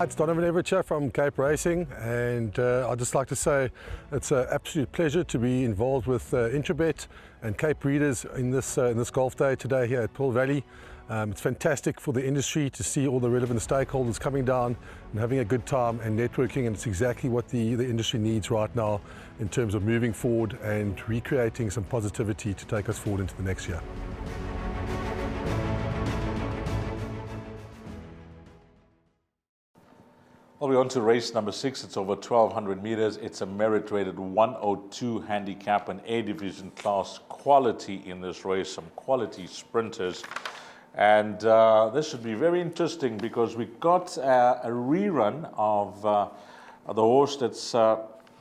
It's Donovan Evercher from Cape Racing, and I'd just like to say it's an absolute pleasure to be involved with Intrabet and Cape Breeders in this golf day today here at Pearl Valley. It's fantastic for the industry to see all the relevant stakeholders coming down and having a good time and networking, and it's exactly what the industry needs right now in terms of moving forward and recreating some positivity to take us forward into the next year. Well, we're on to race number 6. It's over 1,200 meters. It's a merit-rated 102 handicap, an A division class. Quality in this race, some quality sprinters. And this should be very interesting because we got a rerun of the horse that's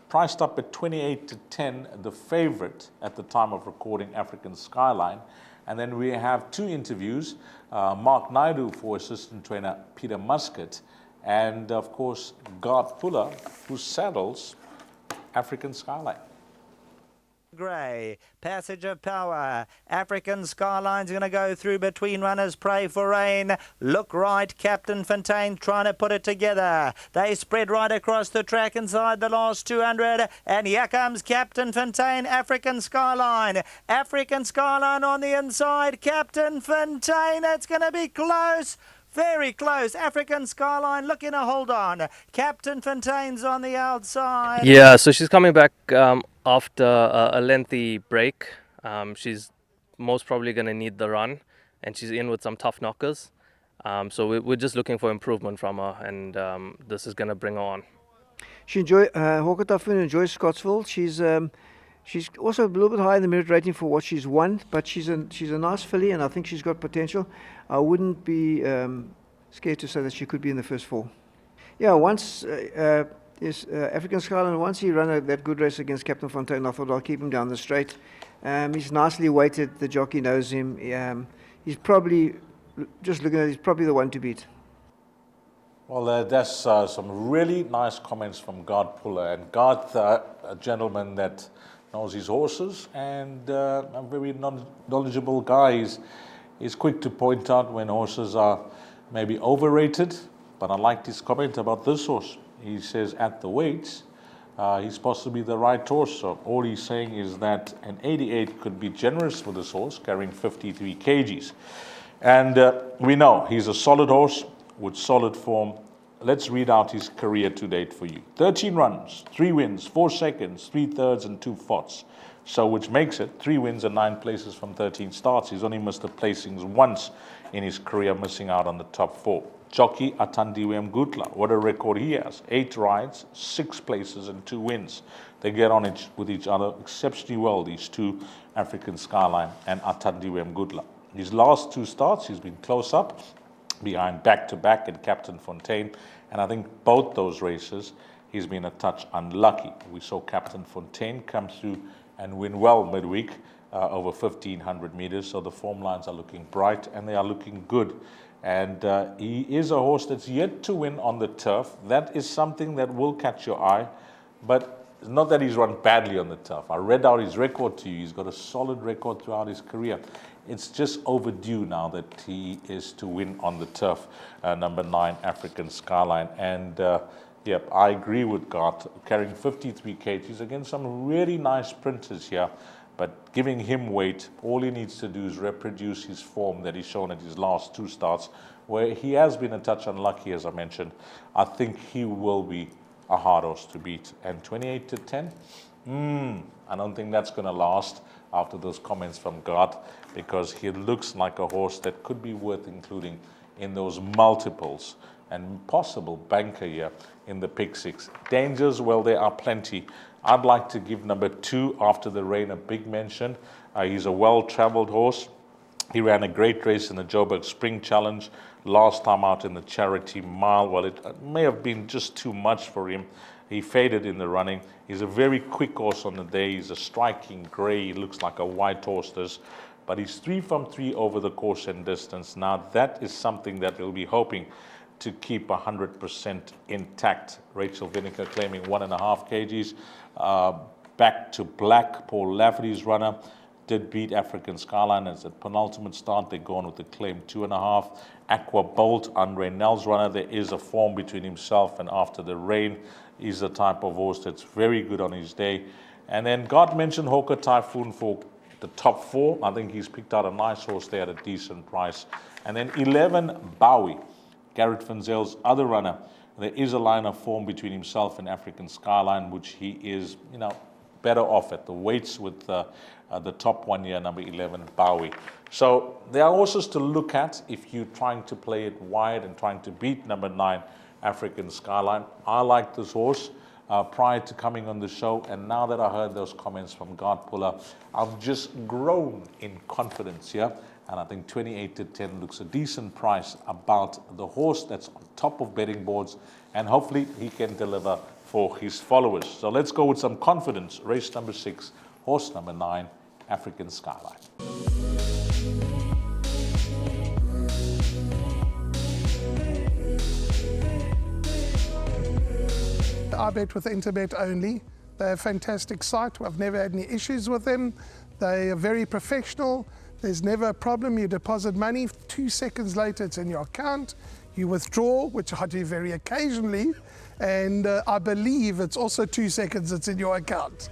priced up at 28-10, the favorite at the time of recording, African Skyline. And then we have 2 interviews, Mark Naidu for assistant trainer Peter Muscat, and of course, Gard Puller, who saddles African Skyline. Grey, Passage of Power, African Skyline's going to go through between runners, Pray for Rain, Look Right, Captain Fontaine trying to put it together. They spread right across the track inside the last 200, and here comes Captain Fontaine, African Skyline. African Skyline on the inside, Captain Fontaine, it's going to be close. Very close. African Skyline looking to hold on. Captain Fontaine's on the outside. Yeah, so she's coming back after a lengthy break. She's most probably going to need the run, and she's in with some tough knockers. So we're just looking for improvement from her, and this is going to bring her on. She enjoys enjoys Scottsville. She's also a little bit higher in the merit rating for what she's won, but she's a nice filly, and I think she's got potential. I wouldn't be scared to say that she could be in the first 4. Yeah, once African Skyline, once he ran that good race against Captain Fontaine, I thought I'll keep him down the straight. He's nicely weighted. The jockey knows him. He's probably, just looking at it, he's probably the one to beat. Well, that's some really nice comments from Gard Puller. And Gard, a gentleman that knows his horses and a very knowledgeable guy. He's quick to point out when horses are maybe overrated, but I liked his comment about this horse. He says at the weights, he's possibly the right horse. So all he's saying is that an 88 could be generous for this horse, carrying 53 kgs. And we know he's a solid horse with solid form. Let's read out his career to date for you. 13 runs, 3 wins, 4 seconds, 3 thirds, and 2 fourths. So which makes it 3 wins and 9 places from 13 starts. He's only missed the placings once in his career, missing out on the top 4. Jockey Athandiwe Mgutla, what a record he has. 8 rides, 6 places, and 2 wins. They get on with each other exceptionally well, these 2, African Skyline and Athandiwe Mgutla. His last 2 starts, he's been close up behind back-to-back and Captain Fontaine, and I think both those races he's been a touch unlucky. We saw Captain Fontaine come through and win well midweek over 1,500 meters, so the form lines are looking bright and they are looking good. And he is a horse that's yet to win on the turf. That is something that will catch your eye, but it's not that he's run badly on the turf. I read out his record to you. He's got a solid record throughout his career. It's just overdue now that he is to win on the turf, number 9, African Skyline. And yep, I agree with Gard, carrying 53 kgs against some really nice sprinters here, but giving him weight. All he needs to do is reproduce his form that he's shown at his last 2 starts, where he has been a touch unlucky, as I mentioned. I think he will be a hard horse to beat. And 28-10, I don't think that's going to last after those comments from Gard, because he looks like a horse that could be worth including in those multiples and possible banker here in the pick 6. Dangers, well, there are plenty. I'd like to give number 2, After the Rain, a big mention. He's a well-traveled horse. He ran a great race in the Joburg Spring Challenge last time out in the Charity Mile. Well, it may have been just too much for him. He faded in the running. He's a very quick horse on the day. He's a striking grey. He looks like a white horse does. But he's 3 from 3 over the course and distance. Now, that is something that we'll be hoping to keep 100% intact. Rachel Vinegar claiming 1.5 kgs. Back to Black, Paul Lafferty's runner. did beat African Skyline. As at penultimate start, they're gone with the claim 2.5. Aqua Bolt, Andre Nell's runner. There is a form between himself and After the Rain. He's the type of horse that's very good on his day. And then God mentioned Hawker Typhoon for the top 4. I think he's picked out a nice horse there at a decent price. And then 11, Bowie, Garrett Finzel's other runner. There is a line of form between himself and African Skyline, which he is, better off at the weights with the top one here, number 11, Bowie. So there are horses to look at if you're trying to play it wide and trying to beat number 9, African Skyline. I like this horse prior to coming on the show, and now that I heard those comments from God Puller, I've just grown in confidence here. And I think 28-10 looks a decent price about the horse that's on top of betting boards, and hopefully he can deliver for his followers. So let's go with some confidence. Race number 6, horse number 9, African Skyline. I bet with Interbet only. They're a fantastic site. I've never had any issues with them. They are very professional. There's never a problem. You deposit money, 2 seconds later it's in your account. You withdraw, which I do very occasionally, and I believe it's also 2 seconds it's in your account.